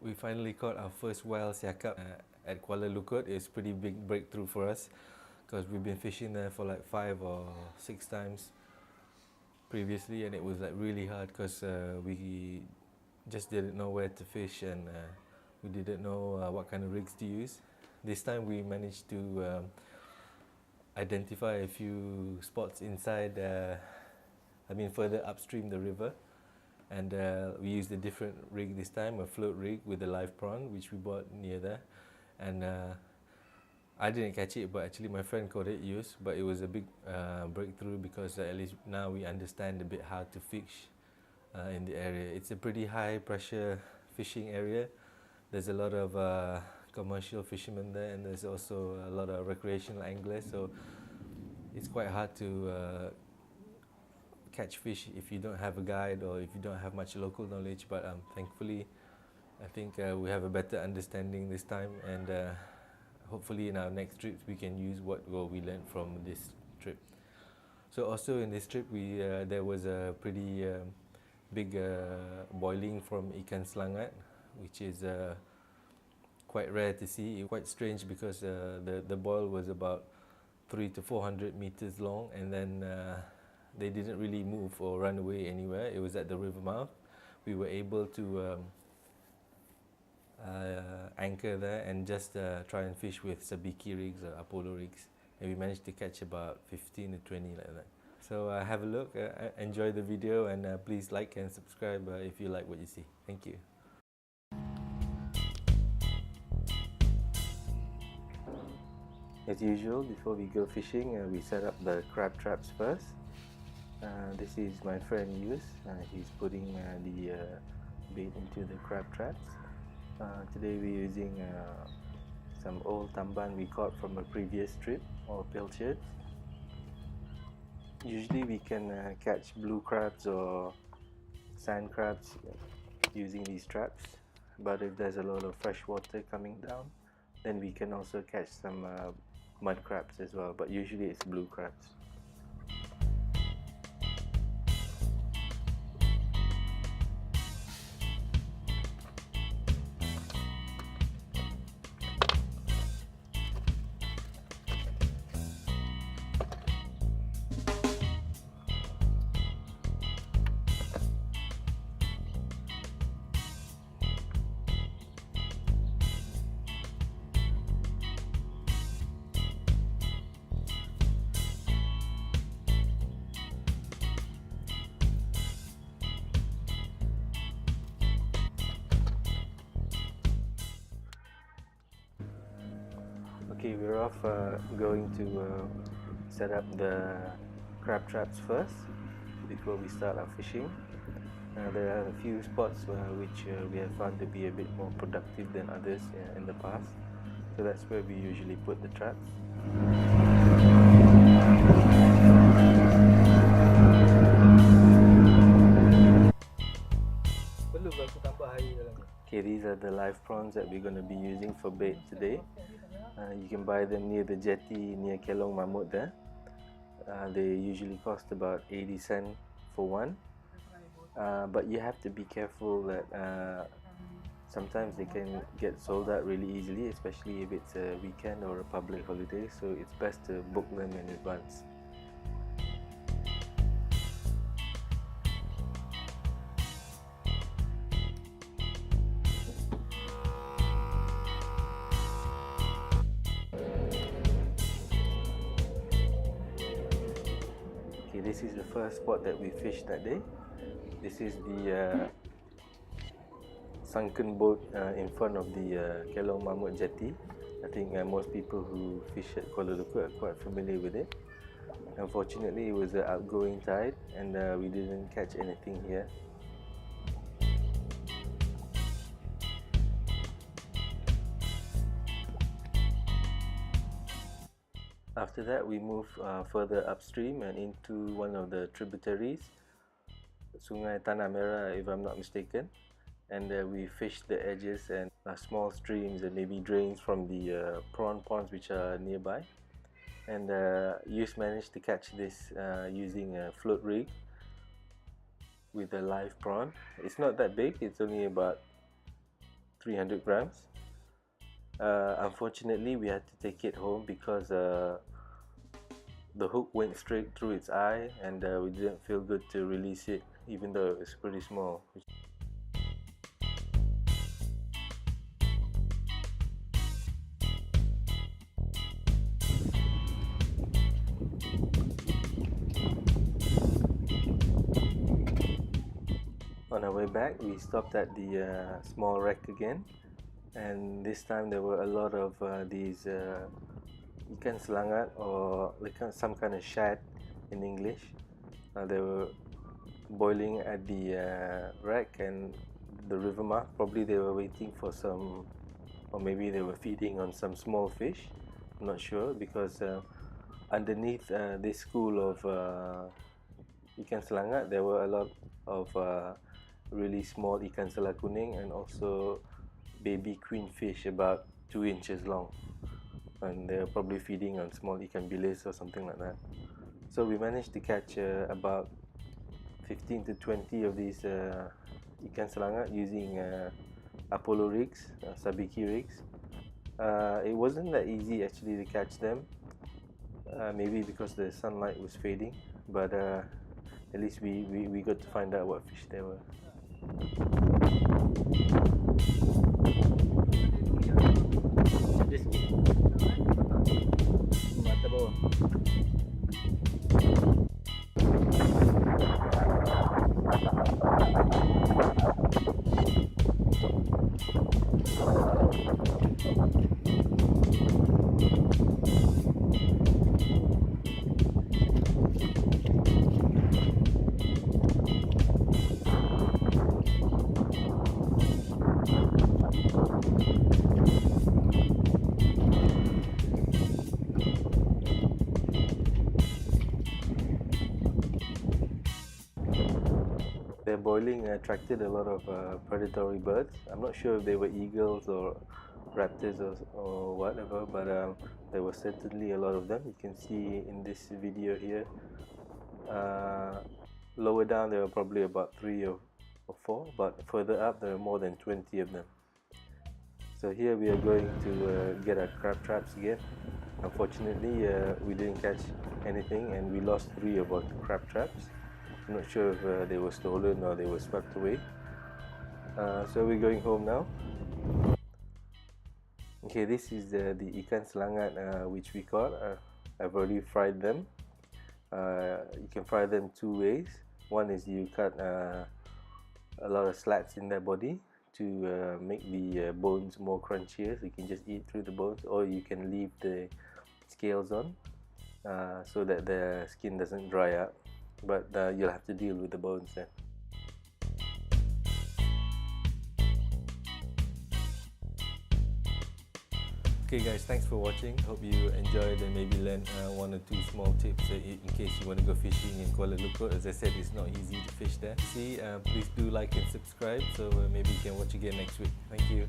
We finally caught our first wild siakap at Kuala Lukut. It's a pretty big breakthrough for us because we've been fishing there for like 5 or 6 times previously, and it was like really hard because we just didn't know where to fish, and we didn't know what kind of rigs to use. This time we managed to identify a few spots inside, further upstream the river, and we used a different rig this time, a float rig with a live prawn which we bought near there, and I didn't catch it, but actually my friend caught it, but it was a big breakthrough because at least now we understand a bit how to fish in the area. It's a pretty high pressure fishing area. There's a lot of commercial fishermen there, and there's also a lot of recreational anglers, so it's quite hard to catch fish if you don't have a guide or if you don't have much local knowledge, but thankfully I think we have a better understanding this time, and hopefully in our next trips we can use what we learned from this trip. So also in this trip there was a pretty big boiling from ikan selangat, which is quite rare to see. Quite strange because the boil was about 300 to 400 meters long, and then they didn't really move or run away anywhere. It was at the river mouth. We were able to anchor there and just try and fish with sabiki rigs or Apollo rigs, and we managed to catch about 15 to 20 like that. So have a look, enjoy the video, and please like and subscribe if you like what you see. Thank you. As usual, before we go fishing, we set up the crab traps first. This is my friend Yus. He's putting the bait into the crab traps. Today we're using some old tamban we caught from a previous trip, or pilchards. Usually we can catch blue crabs or sand crabs using these traps, but if there's a lot of fresh water coming down, then we can also catch some mud crabs as well, but usually it's blue crabs. Okay, we're off going to set up the crab traps first before we start our fishing. There are a few spots which we have found to be a bit more productive than others in the past, so that's where we usually put the traps. Okay, these are the live prawns that we're going to be using for bait today. You can buy them near the jetty near Kelong Mamut there. They usually cost about 80 cents for one, but you have to be careful that sometimes they can get sold out really easily, especially if it's a weekend or a public holiday, so it's best to book them in advance. This is the first spot that we fished that day. This is the sunken boat in front of the Kelong Mamut jetty. I think most people who fish at Kuala Lukut are quite familiar with it. Unfortunately, it was an outgoing tide, and we didn't catch anything here. After that, we moved further upstream and into one of the tributaries, Sungai Tanah Merah if I'm not mistaken, and we fished the edges and small streams and maybe drains from the prawn ponds which are nearby, and Yus managed to catch this using a float rig with a live prawn. It's not that big, it's only about 300 grams. Unfortunately, we had to take it home because the hook went straight through its eye, and we didn't feel good to release it, even though it was pretty small. On our way back, we stopped at the small wreck again, and this time there were a lot of these ikan selangat, or like some kind of shad in English. They were boiling at the wreck and the river mouth. Probably they were waiting for some, or maybe they were feeding on some small fish. I'm not sure, because underneath this school of ikan selangat there were a lot of really small ikan sela kuning, and also baby queen fish about 2 inches long, and they're probably feeding on small ikan bilis or something like that. So we managed to catch about 15 to 20 of these ikan selangat using Apollo rigs, sabiki rigs. It wasn't that easy actually to catch them, maybe because the sunlight was fading, but at least we got to find out what fish they were. Mata bawah. Their boiling attracted a lot of predatory birds. I'm not sure if they were eagles or raptors or whatever, but there were certainly a lot of them. You can see in this video here. Lower down there were probably about 3 or 4, but further up there are more than 20 of them. So here we are going to get our crab traps again. Unfortunately, we didn't catch anything, and we lost 3 of our crab traps. I'm not sure if they were stolen or they were swept away. So we're going home now. Okay, this is the ikan selangat which we caught. I've already fried them. You can fry them 2 ways. One is you cut a lot of slats in their body to make the bones more crunchier, so you can just eat through the bones, or you can leave the scales on so that the skin doesn't dry up, but you'll have to deal with the bones then. Okay guys, thanks for watching. Hope you enjoyed and maybe learned 1 or 2 small tips in case you want to go fishing in Kuala Lukut. As I said, it's not easy to fish there. Please do like and subscribe, so maybe you can watch again next week. Thank you.